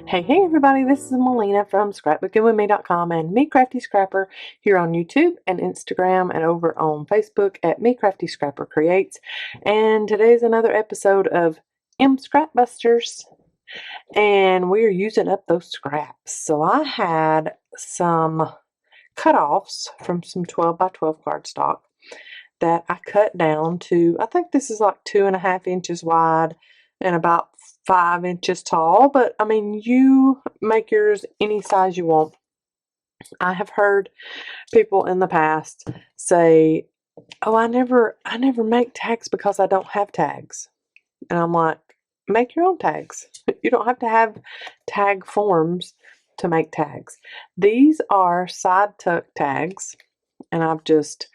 Hey everybody, this is Melina from scrapbookingwithme.com and Me Crafty Scrapper here on YouTube and Instagram and over on Facebook at Me Crafty Scrapper Creates. And today's another episode of Scrapbusters, and we are using up those scraps. So I had some cut-offs from some 12 by 12 cardstock that I cut down to, I think this is like 2.5 inches wide and about 5 inches tall, but I mean, you make yours any size you want. I have heard people in the past say, "Oh, I never make tags because I don't have tags." And I'm like, make your own tags. You don't have to have tag forms to make tags. These are side tuck tags, and I've just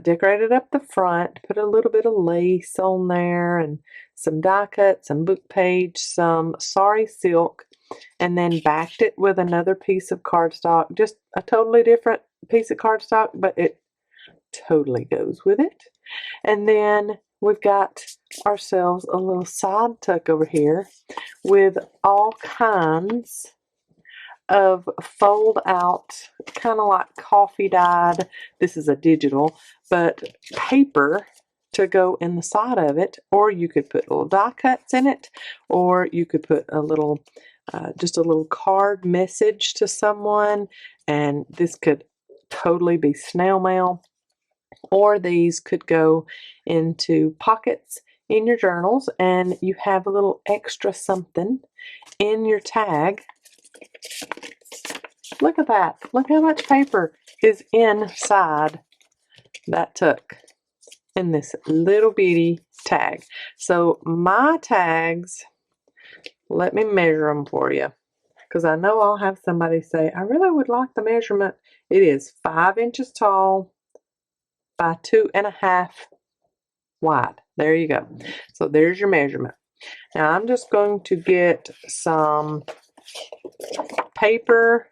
decorated up the front, put a little bit of lace on there and some die cut, some book page, some sari silk, and then backed it with another piece of cardstock, just a totally different piece of cardstock, but it totally goes with it. And then we've got ourselves a little side tuck over here with all kinds of fold out, kind of like coffee dyed, this is a digital, but paper to go in the side of it, or you could put little die cuts in it, or you could put a little, just a little card message to someone, and this could totally be snail mail, or these could go into pockets in your journals, and you have a little extra something in your tag. Look at that. Look how much paper is inside that tuck in this little bitty tag. So my tags, let me measure them for you, because I know I'll have somebody say, I really would like the measurement. It is 5 inches tall by 2.5 wide. There you go. So there's your measurement. Now I'm just going to get some paper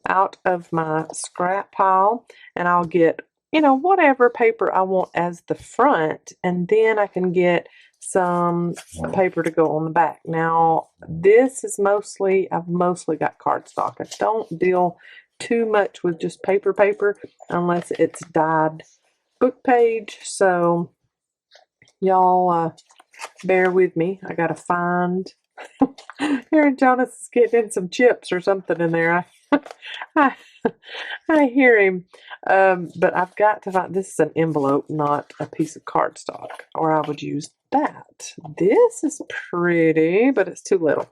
out of my scrap pile, and I'll get, you know, whatever paper I want as the front, and then I can get some paper to go on the back. Now this is I've mostly got cardstock. I don't deal too much with just paper unless it's dyed book page, so y'all bear with me. I gotta find here, Jonas is getting in some chips or something in there. I, I hear him. But I've got to find, this is an envelope, not a piece of cardstock, or I would use that. This is pretty, but it's too little.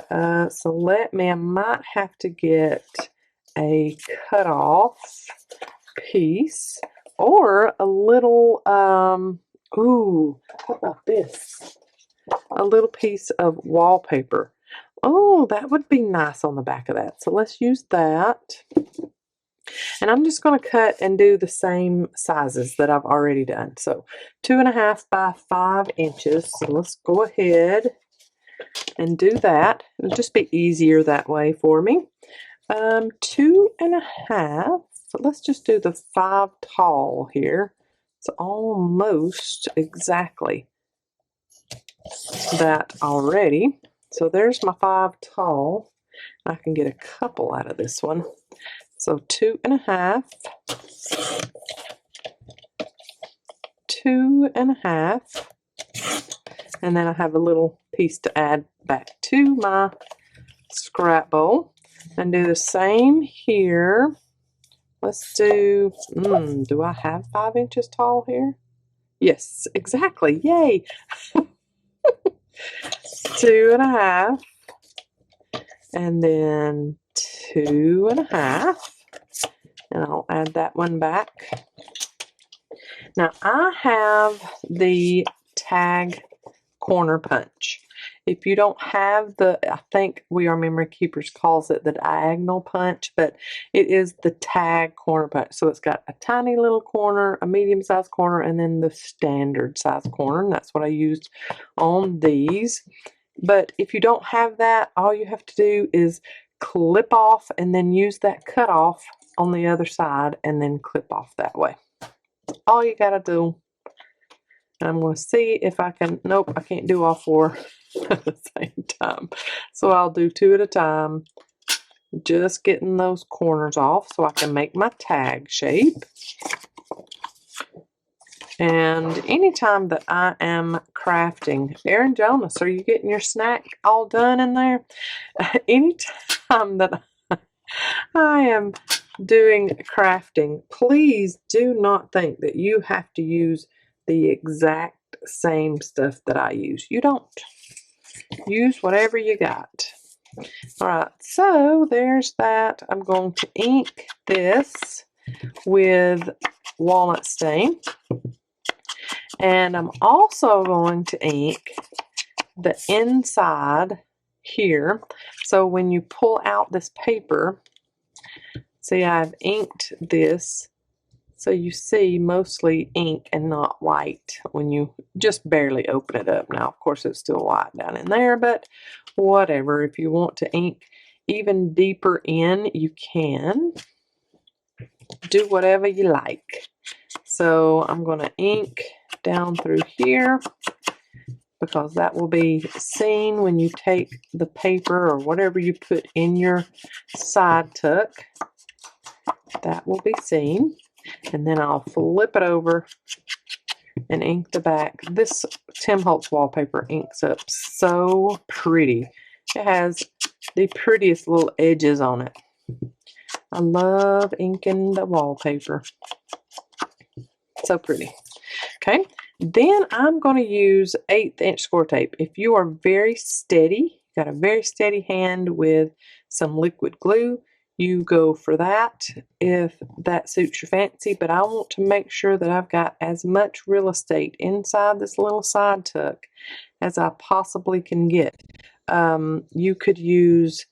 So I might have to get a cutoff piece, or a little, ooh, how about this? A little piece of wallpaper. Oh, that would be nice on the back of that. So let's use that. And I'm just going to cut and do the same sizes that I've already done. So 2.5 by 5 inches. So let's go ahead and do that. It'll just be easier that way for me. 2.5. So let's just do the 5 tall here. It's almost exactly that already. So there's my 5 tall. I can get a couple out of this one. So 2.5, 2.5, and then I have a little piece to add back to my scrap bowl, and do the same here. Let's do, do I have 5 inches tall here? Yes, exactly, yay! 2.5, and then 2.5, and I'll add that one back. Now I have the tag corner punch. If you don't have the, I think We Are Memory Keepers calls it the diagonal punch, but it is the tag corner punch. So it's got a tiny little corner, a medium-sized corner, and then the standard size corner, and that's what I used on these. But if you don't have that, all you have to do is clip off and then use that cutoff on the other side and then clip off that way. All you gotta do. I'm going to see if I can, nope, I can't do all 4 at the same time. So I'll do 2 at a time, just getting those corners off so I can make my tag shape. And anytime that I am crafting, Aaron Jonas, are you getting your snack all done in there? Anytime that I am doing crafting, please do not think that you have to use the exact same stuff that I use. You don't. Use whatever you got. All right, so there's that. I'm going to ink this with walnut stain. And I'm also going to ink the inside here. So when you pull out this paper, see, I've inked this so you see mostly ink and not white when you just barely open it up. Now, of course, it's still white down in there, but whatever. If you want to ink even deeper in, you can. Do whatever you like. So I'm going to ink down through here because that will be seen when you take the paper or whatever you put in your side tuck. That will be seen. And then I'll flip it over and ink the back. This Tim Holtz wallpaper inks up so pretty. It has the prettiest little edges on it. I love inking the wallpaper. So pretty. Okay, then I'm going to use 1/8 inch score tape. If you are very steady, got a very steady hand with some liquid glue, you go for that if that suits your fancy, but I want to make sure that I've got as much real estate inside this little side tuck as I possibly can get. You could use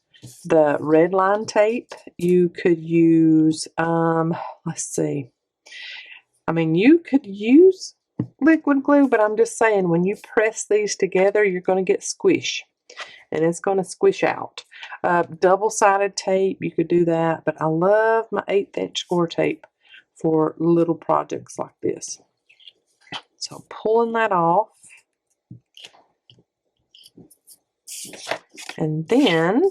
the red line tape. You could use, let's see. I mean, you could use liquid glue, but I'm just saying when you press these together, you're going to get squish. And it's going to squish out. Double-sided tape, you could do that, but I love my 1/8 inch score tape for little projects like this. So pulling that off, and then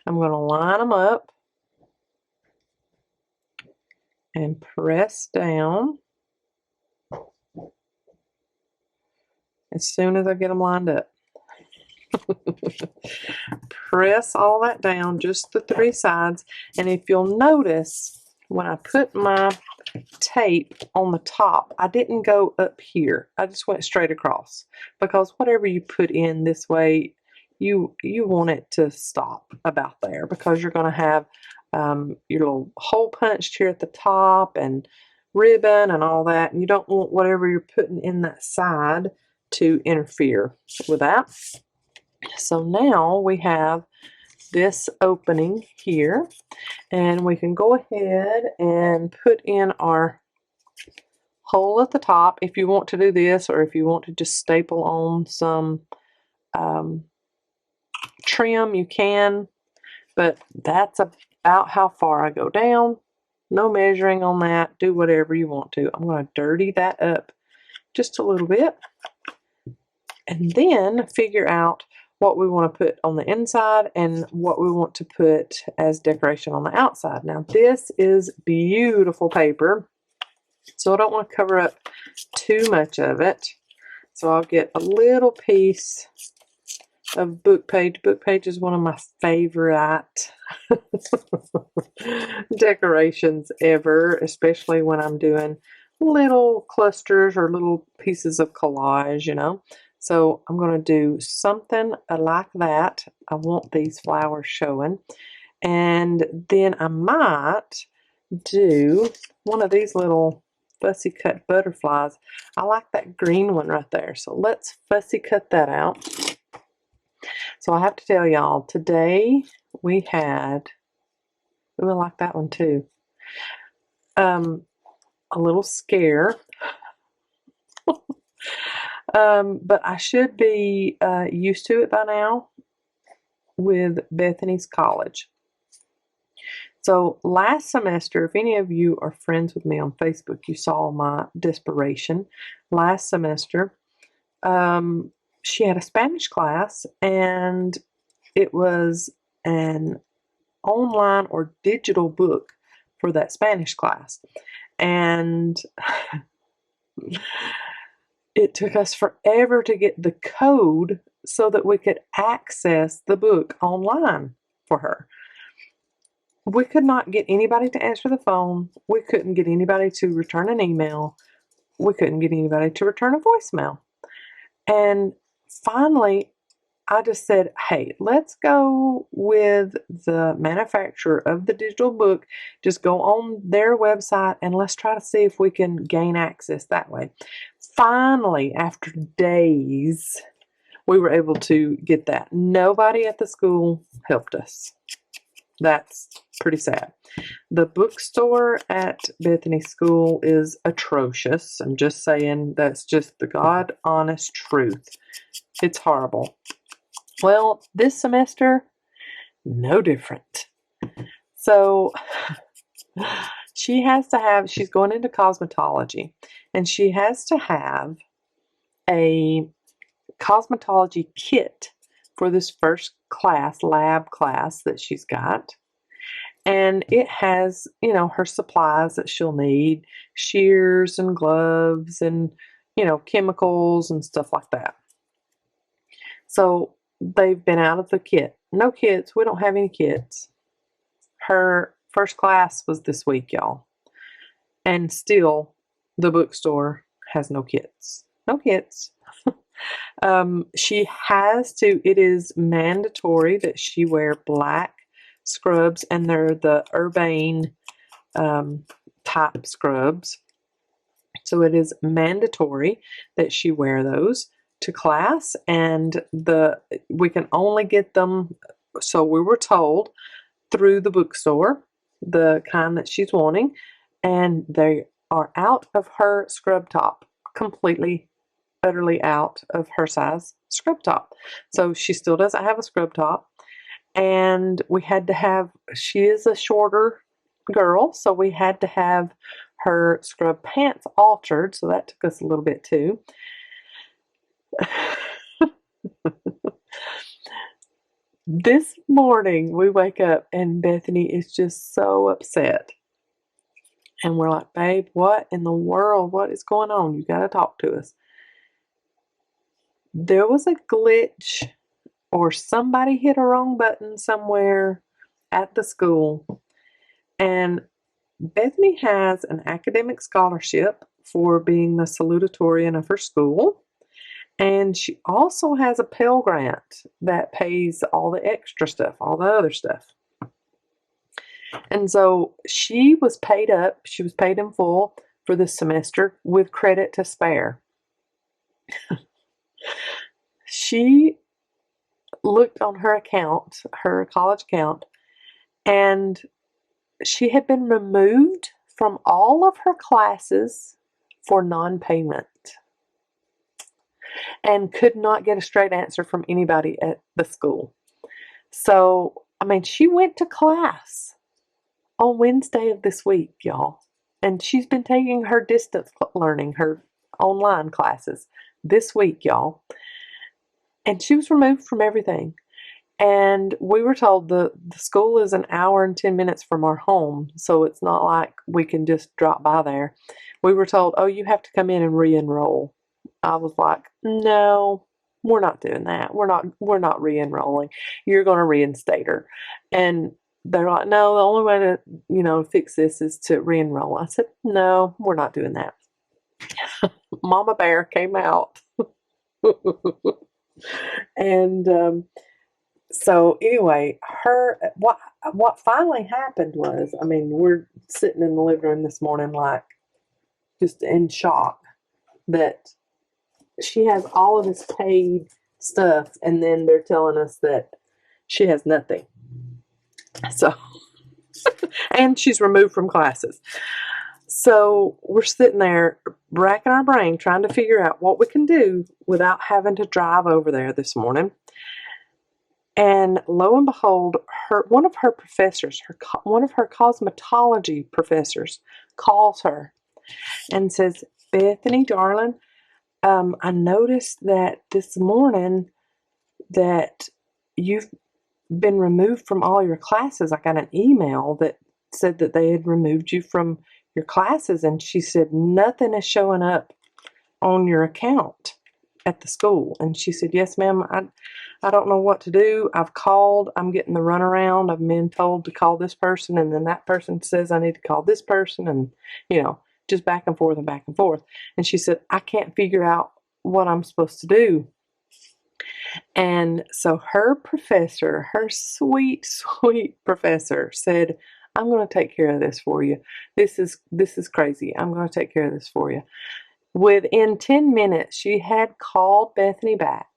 I'm going to line them up and press down as soon as I get them lined up. Press all that down, just the 3 sides, and if you'll notice, when I put my tape on the top, I didn't go up here. I just went straight across, because whatever you put in this way, you want it to stop about there, because you're going to have your little hole punched here at the top and ribbon and all that, and you don't want whatever you're putting in that side to interfere with that. So now we have this opening here, and we can go ahead and put in our hole at the top if you want to do this, or if you want to just staple on some trim, you can, but that's about how far I go down. No measuring on that. Do whatever you want to. I'm going to dirty that up just a little bit, and then figure out what we want to put on the inside and what we want to put as decoration on the outside. Now, this is beautiful paper, so I don't want to cover up too much of it. So I'll get a little piece of book page. Book page is one of my favorite decorations ever, especially when I'm doing little clusters or little pieces of collage, you know. So I'm going to do something like that. I want these flowers showing. And then I might do one of these little fussy cut butterflies. I like that green one right there. So let's fussy cut that out. So I have to tell y'all, today we had, ooh, I like that one too, a little scare. But I should be used to it by now with Bethany's Collage. So last semester, if any of you are friends with me on Facebook, you saw my desperation. Last semester, she had a Spanish class, and it was an online or digital book for that Spanish class. And it took us forever to get the code so that we could access the book online for her. We could not get anybody to answer the phone. We couldn't get anybody to return an email. We couldn't get anybody to return a voicemail. And finally, I just said, hey, let's go with the manufacturer of the digital book. Just go on their website and let's try to see if we can gain access that way. Finally, after days, we were able to get that. Nobody at the school helped us. That's pretty sad. The bookstore at Bethany's school is atrocious. I'm just saying, that's just the God honest truth. It's horrible. Well, this semester, no different. So she's going into cosmetology, and she has to have a cosmetology kit for this first class, lab class that she's got. And it has, her supplies that she'll need, shears and gloves and, chemicals and stuff like that. So they've been out of the kit. No kits. We don't have any kits. Her first class was this week, y'all. And still, the bookstore has no kits. No kits. She has to, it is mandatory that she wear black scrubs, and they're the Urbane type scrubs. So it is mandatory that she wear those to class, and we can only get them, so we were told, through the bookstore, the kind that she's wanting, and they are out of her scrub top, completely, utterly out of her size scrub top. So she still doesn't have a scrub top, and she is a shorter girl, so we had to have her scrub pants altered, so that took us a little bit too. This morning we wake up and Bethany is just so upset, and we're like, babe, what in the world, what is going on? You got to talk to us. There was a glitch, or somebody hit a wrong button somewhere at the school, and Bethany has an academic scholarship for being the salutatorian of her school, and she also has a Pell Grant that pays all the extra stuff, all the other stuff. And so she was paid up, she was paid in full for this semester with credit to spare. She looked on her account, her college account, and she had been removed from all of her classes for non-payment and could not get a straight answer from anybody at the school. So, she went to class on Wednesday of this week, y'all, and she's been taking her distance learning, her online classes this week, y'all, and she was removed from everything. And we were told the school is an hour and 10 minutes from our home, so it's not like we can just drop by there. We were told, oh, you have to come in and re-enroll. I was like, no, we're not doing that. We're not re-enrolling. You're going to reinstate her. And they're like, no, the only way to, fix this is to re-enroll. I said, no, we're not doing that. Mama Bear came out. And so anyway, what finally happened was, we're sitting in the living room this morning, like, just in shock that she has all of this paid stuff, and then they're telling us that she has nothing. So, and she's removed from classes. So we're sitting there racking our brain trying to figure out what we can do without having to drive over there this morning. And lo and behold, one of her professors, one of her cosmetology professors, calls her and says, "Bethany, darling, I noticed that this morning that you've been removed from all your classes. I got an email that said that they had removed you from your classes." And she said, "Nothing is showing up on your account at the school." And she said, "Yes, ma'am, I don't know what to do. I've called. I'm getting the runaround. I've been told to call this person, and then that person says I need to call this person, and, you know, just back and forth and back and forth." And she said, "I can't figure out what I'm supposed to do." And so her professor, her sweet, sweet professor, said, "I'm going to take care of this for you. This is crazy. I'm going to take care of this for you." Within 10 minutes, she had called Bethany back,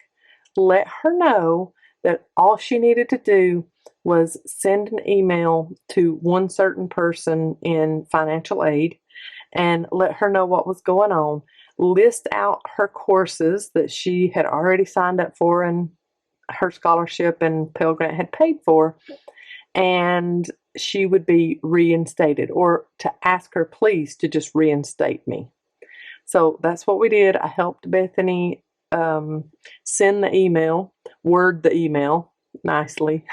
let her know that all she needed to do was send an email to one certain person in financial aid and let her know what was going on, list out her courses that she had already signed up for and her scholarship and Pell Grant had paid for, and she would be reinstated, or to ask her please to just reinstate me. So that's what we did. I helped Bethany send the email, word the email nicely.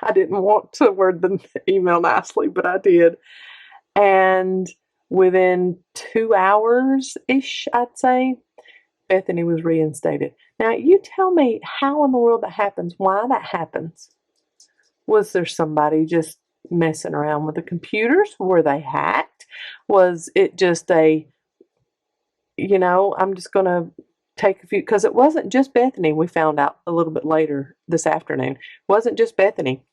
I didn't want to word the email nicely, but I did. And within 2 hours-ish, I'd say, Bethany was reinstated. Now, you tell me how in the world that happens, why that happens. Was there somebody just messing around with the computers? Were they hacked? Was it just a, you know, I'm just going to take a few, because it wasn't just Bethany. We found out a little bit later this afternoon. It wasn't just Bethany.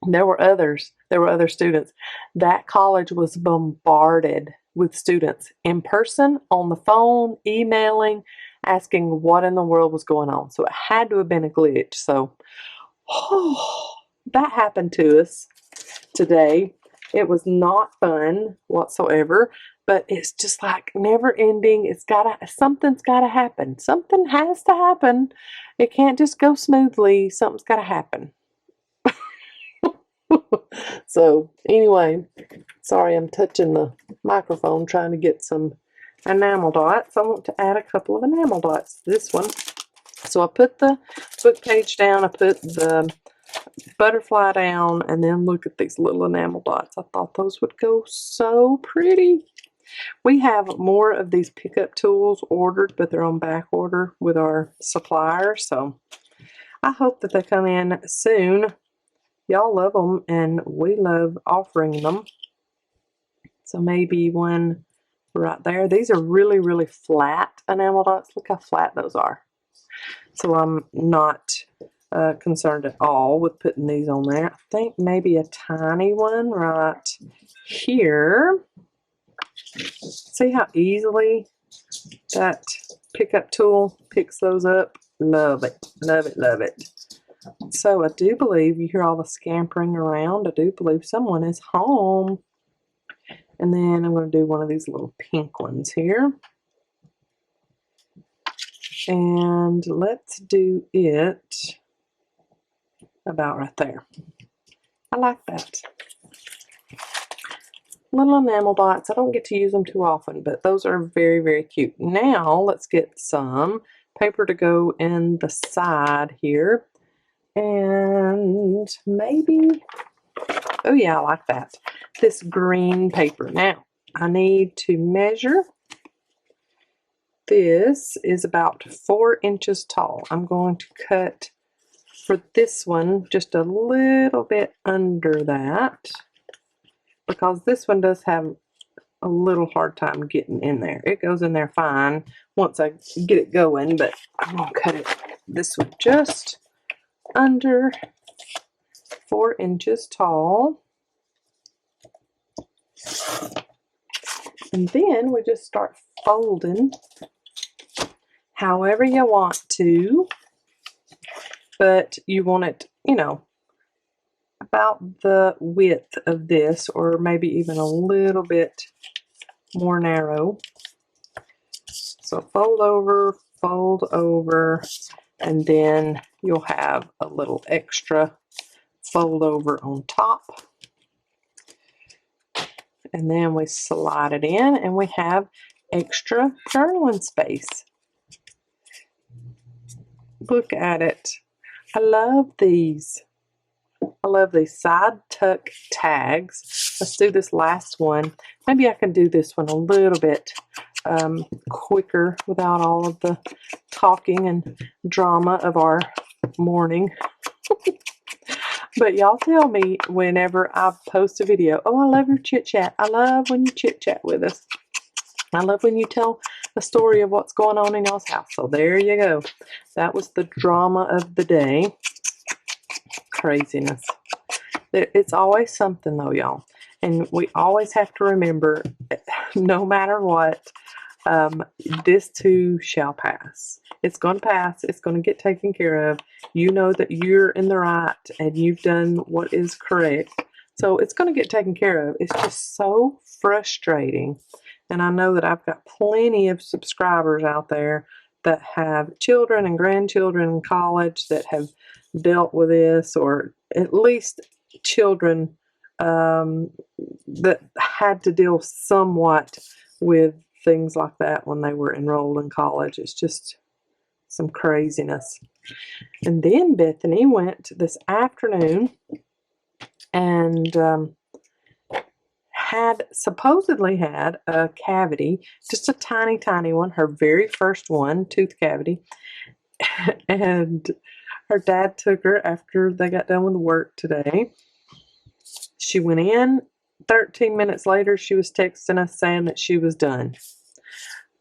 There were others. There were other students. That college was bombarded with students in person, on the phone, emailing, asking what in the world was going on. So it had to have been a glitch. So that happened to us today. It was not fun whatsoever, but it's just like never ending. Something's gotta happen. Something has to happen. It can't just go smoothly. Something's gotta happen. So anyway, sorry, I'm touching the microphone trying to get some enamel dots. I want to add a couple of enamel dots to this one. So I put the book page down, I put the butterfly down, and then look at these little enamel dots. I thought those would go so pretty. We have more of these pickup tools ordered, but they're on back order with our supplier, so I hope that they come in soon. Y'all love them, and we love offering them. So maybe one right there. These are really, really flat enamel dots. Look how flat those are. So I'm not concerned at all with putting these on there. I think maybe a tiny one right here. See how easily that pickup tool picks those up? Love it, love it, love it. So I do believe you hear all the scampering around. I do believe someone is home. And then I'm going to do one of these little pink ones here. And let's do it about right there. I like that. Little enamel dots. I don't get to use them too often, but those are very, very cute. Now let's get some paper to go in the side here. And maybe, oh yeah, I like that. This green paper. Now, I need to measure. This is about 4 inches tall. I'm going to cut for this one just a little bit under that, because this one does have a little hard time getting in there. It goes in there fine once I get it going, but I'm going to cut it this one just under 4 inches tall. And then we just start folding however you want to, but you want it, you know, about the width of this, or maybe even a little bit more narrow. So fold over, And then you'll have a little extra fold over on top. And then we slide it in and we have extra journaling space. Look at it. I love these. I love these side tuck tags. Let's do this last one. Maybe I can do this one a little bit quicker without all of the talking and drama of our morning. But y'all tell me whenever I post a video, oh, I love your chit chat. I love when you chit chat with us. I love when you tell the story of what's going on in y'all's house. So there you go. That was the drama of the day. Craziness. It's always something though, y'all. And we always have to remember, no matter what, this too shall pass. It's going to pass. It's going to get taken care of. You know that you're in the right and you've done what is correct. So it's going to get taken care of. It's just so frustrating. And I know that I've got plenty of subscribers out there that have children and grandchildren in college that have dealt with this, or at least children that had to deal somewhat with things like that when they were enrolled in college. It's just some craziness. And then Bethany went this afternoon and supposedly had a cavity, just a tiny, tiny one, her very first one, tooth cavity. And her dad took her after they got done with work today. She went in. 13 minutes later, she was texting us saying that she was done.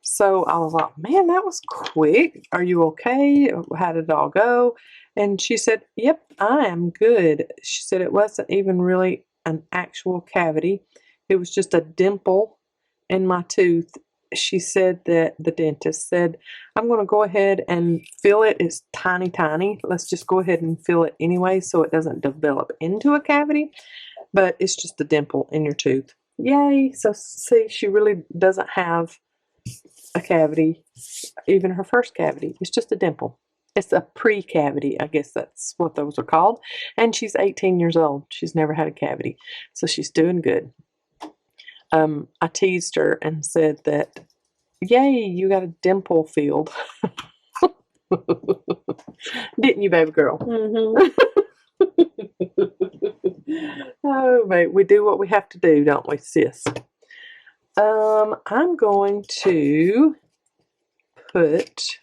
So I was like, man, that was quick. Are you okay? How did it all go? And she said, yep, I am good. She said it wasn't even really an actual cavity. It was just a dimple in my tooth. She said that the dentist said, I'm going to go ahead and fill it. It's tiny, tiny. Let's just go ahead and fill it anyway so it doesn't develop into a cavity. But it's just a dimple in your tooth. Yay. So see, she really doesn't have a cavity, even her first cavity. It's just a dimple. It's a pre-cavity. I guess that's what those are called. And she's 18 years old. She's never had a cavity. So she's doing good. I teased her and said that, yay, you got a dimple filled. Didn't you, baby girl? Mm-hmm. Oh, mate, we do what we have to do, don't we, sis? I'm going to put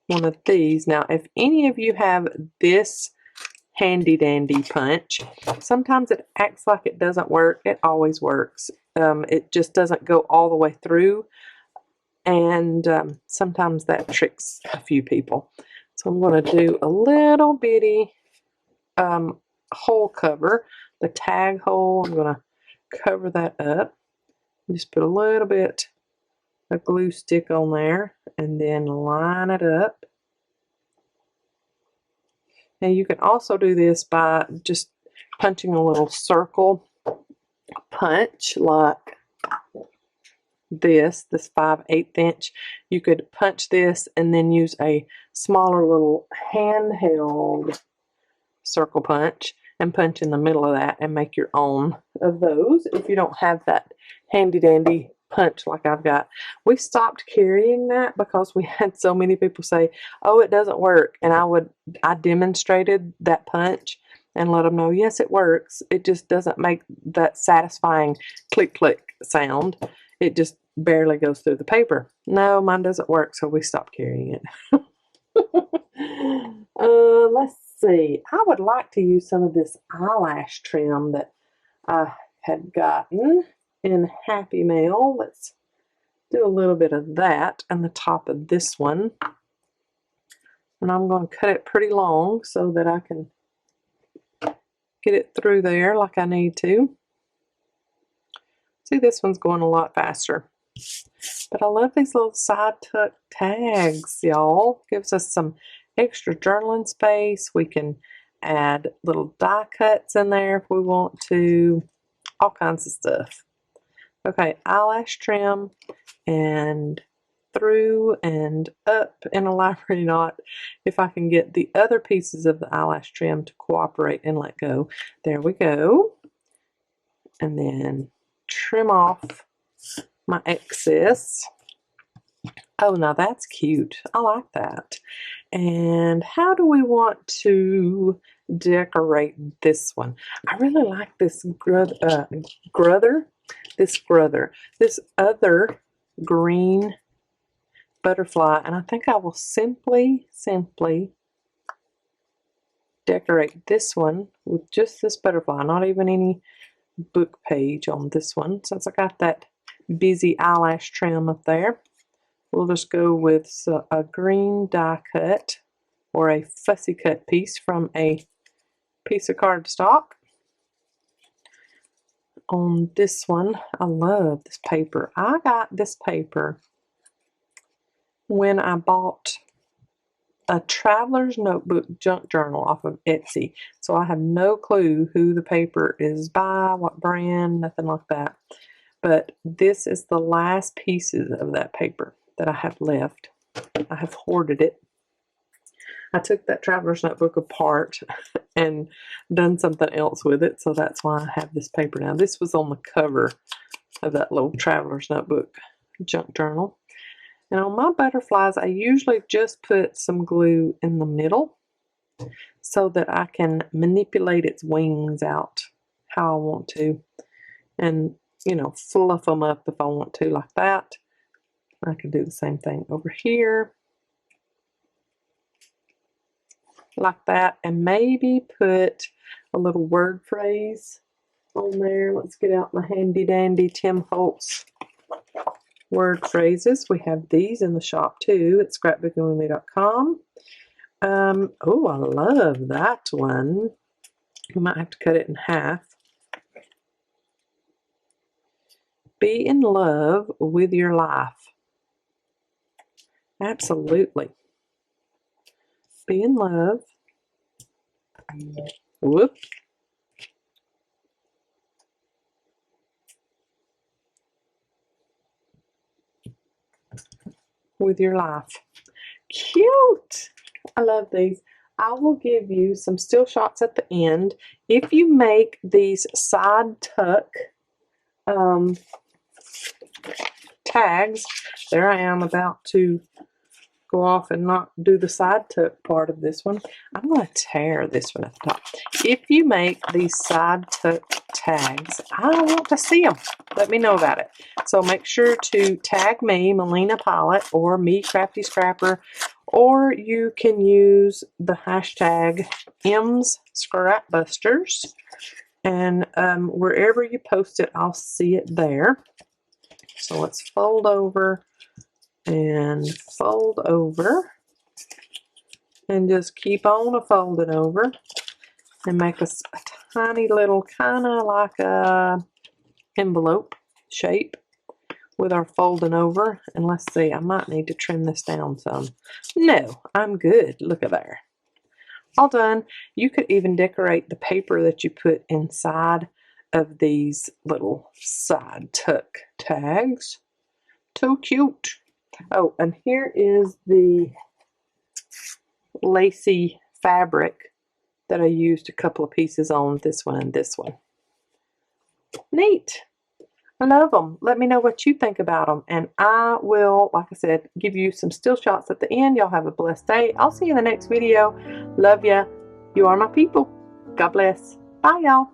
one of these. Now, if any of you have this handy dandy punch, sometimes it acts like it doesn't work. It always works. It just doesn't go all the way through, and sometimes that tricks a few people. So I'm going to do a little bitty hole cover, the tag hole. I'm going to cover that up. Just put a little bit of glue stick on there and then line it up. Now you can also do this by just punching a little circle punch like this 5/8 inch. You could punch this and then use a smaller little handheld circle punch and punch in the middle of that and make your own of those if you don't have that handy dandy punch like I've got. We stopped carrying that because we had so many people say, oh, it doesn't work, and I demonstrated that punch and let them know, yes, it works. It just doesn't make that satisfying click click sound. It just barely goes through the paper. No, mine doesn't work, so we stopped carrying it. Let's see. I would like to use some of this eyelash trim that I had gotten in Happy Mail. Let's do a little bit of that on the top of this one. And I'm going to cut it pretty long so that I can get it through there like I need to. See, this one's going a lot faster. But I love these little side tuck tags, y'all. Gives us some extra journaling space. We can add little die cuts in there if we want to. All kinds of stuff. Okay, eyelash trim and through and up in a library knot if I can get the other pieces of the eyelash trim to cooperate and let go. There we go. And then trim off my excess. Oh, now that's cute. I like that. And how do we want to decorate this one? I really like this this other green butterfly, and I think I will simply decorate this one with just this butterfly, not even any book page on this one, since I got that busy eyelash trim up there. We'll just go with a green die cut or a fussy cut piece from a piece of cardstock. On this one, I love this paper. I got this paper when I bought a traveler's notebook junk journal off of Etsy. So I have no clue who the paper is by, what brand, nothing like that. But this is the last pieces of that paper that I have left. I have hoarded it. I took that traveler's notebook apart and done something else with it, so that's why I have this paper now. This was on the cover of that little traveler's notebook junk journal. And on my butterflies, I usually just put some glue in the middle so that I can manipulate its wings out how I want to, and you know, fluff them up if I want to, like that. I can do the same thing over here, like that, and maybe put a little word phrase on there. Let's get out my handy dandy Tim Holtz word phrases. We have these in the shop too at scrapbookingwithme.com. Oh, I love that one. You might have to cut it in half. Be in love with your life. Absolutely. Be in love. Whoop. With your life. Cute. I love these. I will give you some still shots at the end. If you make these side tuck tags, there I am about to go off and not do the side tuck part of this one. I'm going to tear this one at the top. If you make these side tuck tags, I want to see them. Let me know about it. So make sure to tag me, Melina Pylant, or me, Crafty Scrapper, or you can use the hashtag M's Scrapbusters, and wherever you post it, I'll see it there. So let's fold over and fold over and just keep on folding over and make a tiny little, kind of like a envelope shape with our folding over. And let's see, I might need to trim this down some. No, I'm good. Look at there. All done. You could even decorate the paper that you put inside of these little side tuck tags. So cute. Oh, and here is the lacy fabric that I used a couple of pieces on, this one and this one. Neat. I love them. Let me know what you think about them, and I will, like I said, give you some still shots at the end. Y'all have a blessed day. I'll see you in the next video. Love ya. You are my people. God bless. Bye, y'all.